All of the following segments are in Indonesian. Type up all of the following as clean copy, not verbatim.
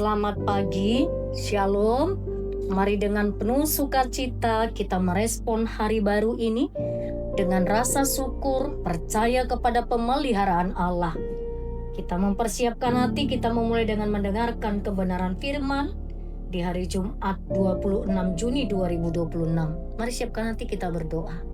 Selamat pagi, Shalom. Mari dengan penuh sukacita kita merespon hari baru ini dengan rasa syukur, percaya kepada pemeliharaan Allah. Kita mempersiapkan hati, kita memulai dengan mendengarkan kebenaran firman di hari Jumat 26 Juni 2026. Mari siapkan hati, kita berdoa.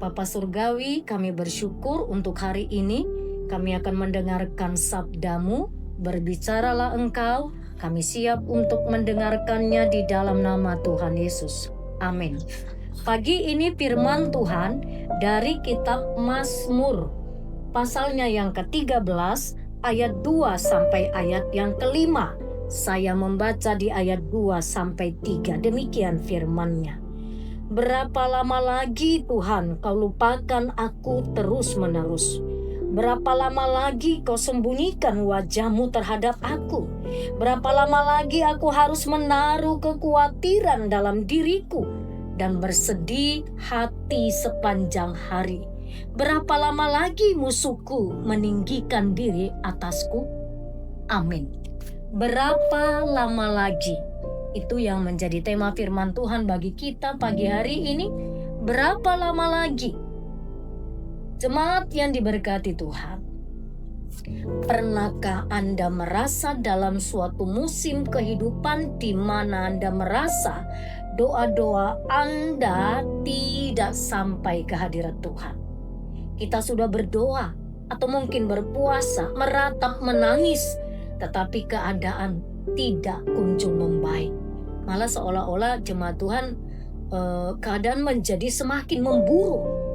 Bapa Surgawi, kami bersyukur untuk hari ini. Kami akan mendengarkan sabda-Mu. Berbicaralah Engkau, kami siap untuk mendengarkannya di dalam nama Tuhan Yesus. Amin. Pagi ini firman Tuhan dari kitab Mazmur, pasalnya yang ke-13, ayat 2 sampai ayat yang ke-5. Saya membaca di ayat 2 sampai 3, demikian firman-Nya. Berapa lama lagi Tuhan kau lupakan aku terus-menerus? Berapa lama lagi kau sembunyikan wajah-Mu terhadap aku? Berapa lama lagi aku harus menaruh kekhawatiran dalam diriku dan bersedih hati sepanjang hari? Berapa lama lagi musuhku meninggikan diri atasku? Amin. Berapa lama lagi? Itu yang menjadi tema firman Tuhan bagi kita pagi hari ini. Berapa lama lagi? Jemaat yang diberkati Tuhan, pernahkah Anda merasa dalam suatu musim kehidupan di mana Anda merasa doa-doa Anda tidak sampai ke hadirat Tuhan? Kita sudah berdoa atau mungkin berpuasa, meratap, menangis, tetapi keadaan tidak kunjung membaik. Malah seolah-olah jemaat Tuhan keadaan menjadi semakin memburuk.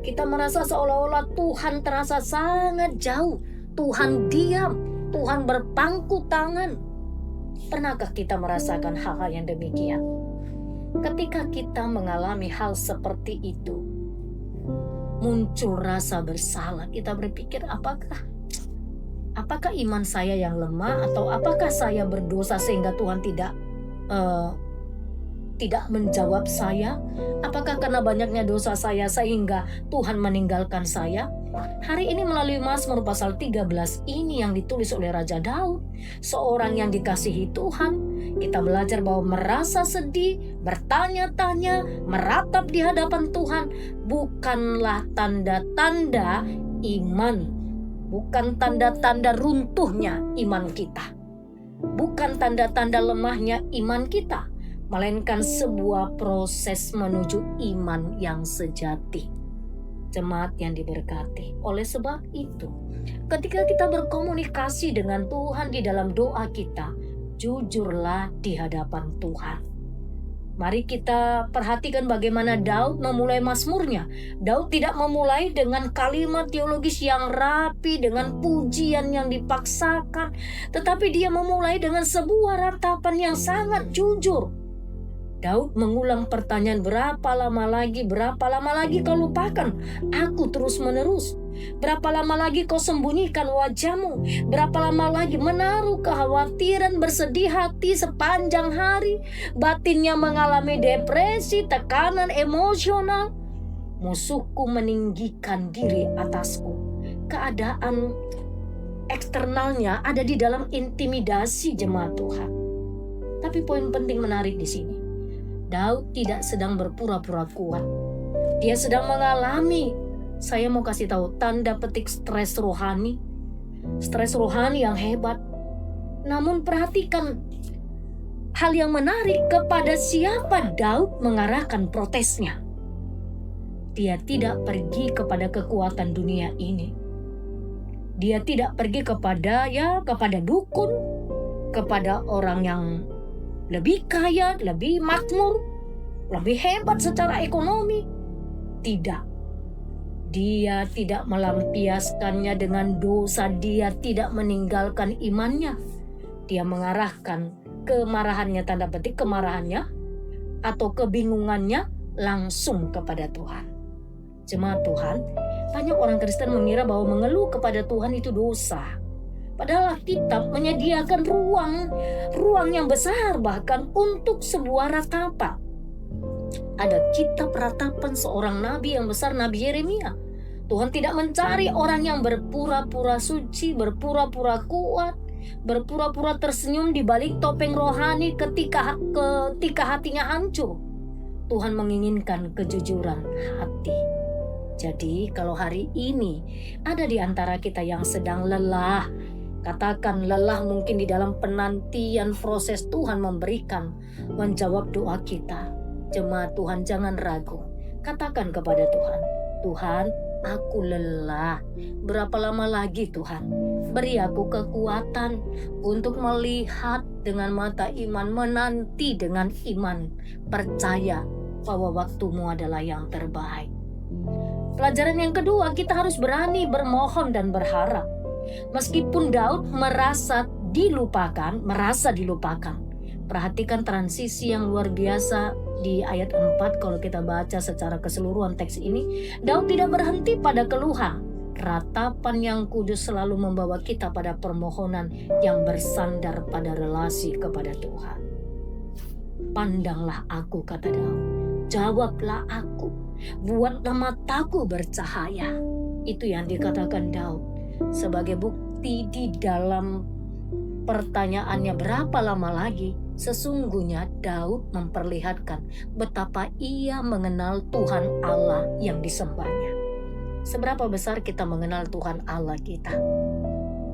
Kita merasa seolah-olah Tuhan terasa sangat jauh. Tuhan diam, Tuhan berpangku tangan. Pernahkah kita merasakan hal-hal yang demikian? Ketika kita mengalami hal seperti itu, muncul rasa bersalah. Kita berpikir, apakah iman saya yang lemah, atau apakah saya berdosa sehingga Tuhan tidak menjawab saya? Apakah karena banyaknya dosa saya sehingga Tuhan meninggalkan saya? Hari ini melalui Mazmur pasal 13 ini yang ditulis oleh Raja Daud, seorang yang dikasihi Tuhan, kita belajar bahwa merasa sedih, bertanya-tanya, meratap di hadapan Tuhan bukanlah tanda-tanda iman, bukan tanda-tanda runtuhnya iman kita, bukan tanda-tanda lemahnya iman kita, melainkan sebuah proses menuju iman yang sejati. Jemaat yang diberkati, oleh sebab itu, ketika kita berkomunikasi dengan Tuhan di dalam doa kita, jujurlah di hadapan Tuhan. Mari kita perhatikan bagaimana Daud memulai mazmurnya. Daud tidak memulai dengan kalimat teologis yang rapi, dengan pujian yang dipaksakan, tetapi dia memulai dengan sebuah ratapan yang sangat jujur. Daud mengulang pertanyaan, berapa lama lagi kau lupakan aku terus menerus? Berapa lama lagi kau sembunyikan wajah-Mu? Berapa lama lagi menaruh kekhawatiran, bersedih hati sepanjang hari? Batinnya mengalami depresi, tekanan emosional. Musuhku meninggikan diri atasku. Keadaan eksternalnya ada di dalam intimidasi jemaat Tuhan. Tapi poin penting menarik di sini. Daud tidak sedang berpura-pura kuat. Dia sedang mengalami, saya mau kasih tahu, tanda petik stres rohani. Stres rohani yang hebat. Namun perhatikan hal yang menarik, kepada siapa Daud mengarahkan protesnya. Dia tidak pergi kepada kekuatan dunia ini. Dia tidak pergi kepada dukun, kepada orang yang lebih kaya, lebih makmur, lebih hebat secara ekonomi. Tidak. Dia tidak melampiaskannya dengan dosa. Dia tidak meninggalkan imannya. Dia mengarahkan kemarahannya, tanda petik kemarahannya, atau kebingungannya langsung kepada Tuhan. Jemaat Tuhan, banyak orang Kristen mengira bahwa mengeluh kepada Tuhan itu dosa. Padahal Alkitab menyediakan ruang yang besar bahkan untuk sebuah ratapan. Ada kitab ratapan seorang nabi yang besar, Nabi Yeremia. Tuhan tidak mencari orang yang berpura-pura suci, berpura-pura kuat, berpura-pura tersenyum di balik topeng rohani ketika hatinya hancur. Tuhan menginginkan kejujuran hati. Jadi kalau hari ini ada di antara kita yang sedang lelah, katakan lelah mungkin di dalam penantian proses Tuhan menjawab doa kita. Jemaat Tuhan, jangan ragu. Katakan kepada Tuhan, Tuhan, aku lelah. Berapa lama lagi Tuhan? Beri aku kekuatan untuk melihat dengan mata iman, menanti dengan iman, percaya bahwa waktumu adalah yang terbaik. Pelajaran yang kedua, kita harus berani bermohon dan berharap. Meskipun Daud merasa dilupakan. Perhatikan transisi yang luar biasa di ayat 4 kalau kita baca secara keseluruhan teks ini. Daud tidak berhenti pada keluhan. Ratapan yang kudus selalu membawa kita pada permohonan yang bersandar pada relasi kepada Tuhan. Pandanglah aku, kata Daud. Jawablah aku. Buatlah mataku bercahaya. Itu yang dikatakan Daud. Sebagai bukti di dalam pertanyaannya berapa lama lagi, sesungguhnya Daud memperlihatkan betapa ia mengenal Tuhan Allah yang disembahnya. Seberapa besar kita mengenal Tuhan Allah kita?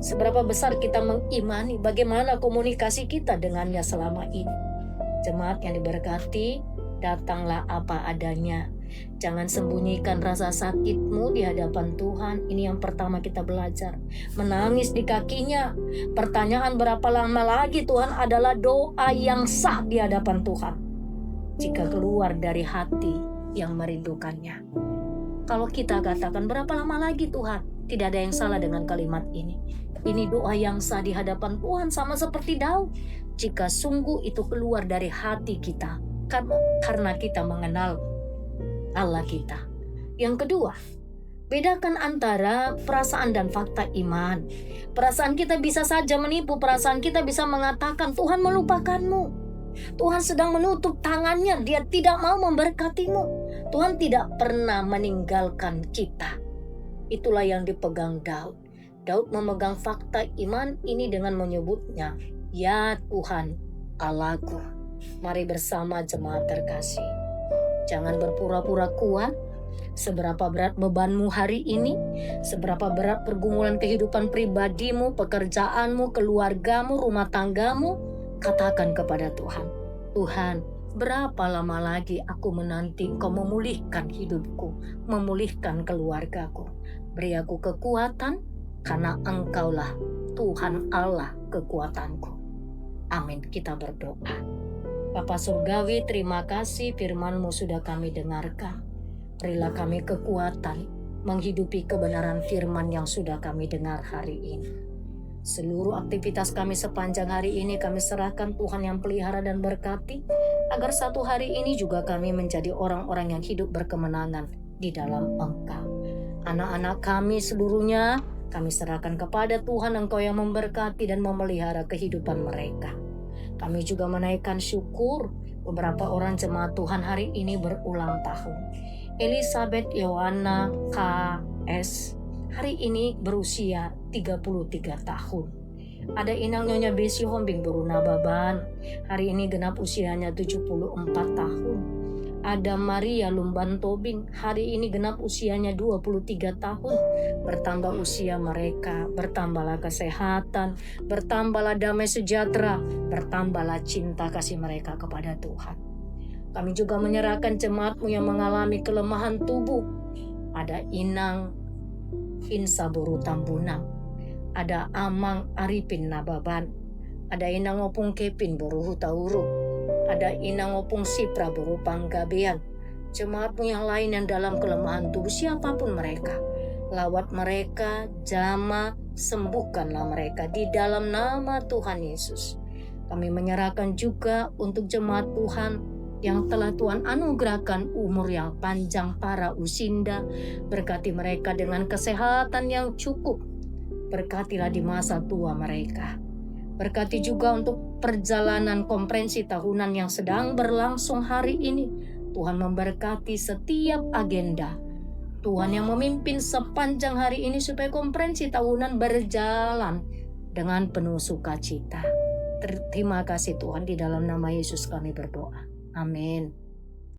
Seberapa besar kita mengimani bagaimana komunikasi kita dengannya selama ini? Jemaat yang diberkati, datanglah apa adanya. Jangan sembunyikan rasa sakitmu di hadapan Tuhan. Ini yang pertama kita belajar. Menangis di kakinya. Pertanyaan berapa lama lagi Tuhan adalah doa yang sah di hadapan Tuhan. Jika keluar dari hati yang merindukannya. Kalau kita katakan berapa lama lagi Tuhan? Tidak ada yang salah dengan kalimat ini. Ini doa yang sah di hadapan Tuhan sama seperti Daud. Jika sungguh itu keluar dari hati kita. Karena kita mengenal Allah kita. Yang kedua, bedakan antara perasaan dan fakta iman. Perasaan kita bisa saja menipu. Perasaan kita bisa mengatakan Tuhan melupakanmu. Tuhan sedang menutup tangannya. Dia tidak mau memberkatimu. Tuhan tidak pernah meninggalkan kita. Itulah yang dipegang Daud. Daud memegang fakta iman ini dengan menyebutnya, ya Tuhan Allahku. Mari bersama jemaat terkasih. Jangan berpura-pura kuat. Seberapa berat bebanmu hari ini, seberapa berat pergumulan kehidupan pribadimu, pekerjaanmu, keluargamu, rumah tanggamu, katakan kepada Tuhan, Tuhan, berapa lama lagi aku menanti Engkau memulihkan hidupku, memulihkan keluargaku. Beri aku kekuatan, karena Engkaulah Tuhan Allah kekuatanku. Amin. Kita berdoa. Bapa Surgawi, terima kasih firman-Mu sudah kami dengarkan. Berilah kami kekuatan menghidupi kebenaran firman yang sudah kami dengar hari ini. Seluruh aktivitas kami sepanjang hari ini kami serahkan Tuhan yang pelihara dan berkati, agar satu hari ini juga kami menjadi orang-orang yang hidup berkemenangan di dalam Engkau. Anak-anak kami seluruhnya kami serahkan kepada Tuhan, Engkau yang memberkati dan memelihara kehidupan mereka. Kami juga menaikkan syukur beberapa orang jemaat Tuhan hari ini berulang tahun. Elizabeth Yohana KS hari ini berusia 33 tahun. Ada Inang Nyonya Besi Hombing Beruna Baban, hari ini genap usianya 74 tahun. Ada Maria Lumban Tobing, hari ini genap usianya 23 tahun. Bertambah usia mereka, bertambahlah kesehatan, bertambahlah damai sejahtera, bertambahlah cinta kasih mereka kepada Tuhan. Kami juga menyerahkan jemaat-Mu yang mengalami kelemahan tubuh. Ada Inang Insaburu Tambunang, ada Amang Arifin Nababan, ada Inang Opung Kepin Boruhu Tauru, ada Inang Opung Sipra Boru Panggabean. Jemaat-Mu yang lain yang dalam kelemahan tubuh, siapapun mereka, lawat mereka, jamah, sembuhkanlah mereka di dalam nama Tuhan Yesus. Kami menyerahkan juga untuk jemaat Tuhan yang telah Tuhan anugerahkan umur yang panjang, para usinda. Berkati mereka dengan kesehatan yang cukup. Berkatilah di masa tua mereka. Berkati juga untuk perjalanan konferensi tahunan yang sedang berlangsung hari ini. Tuhan memberkati setiap agenda. Tuhan yang memimpin sepanjang hari ini supaya konferensi tahunan berjalan dengan penuh sukacita. Terima kasih Tuhan, di dalam nama Yesus kami berdoa. Amin.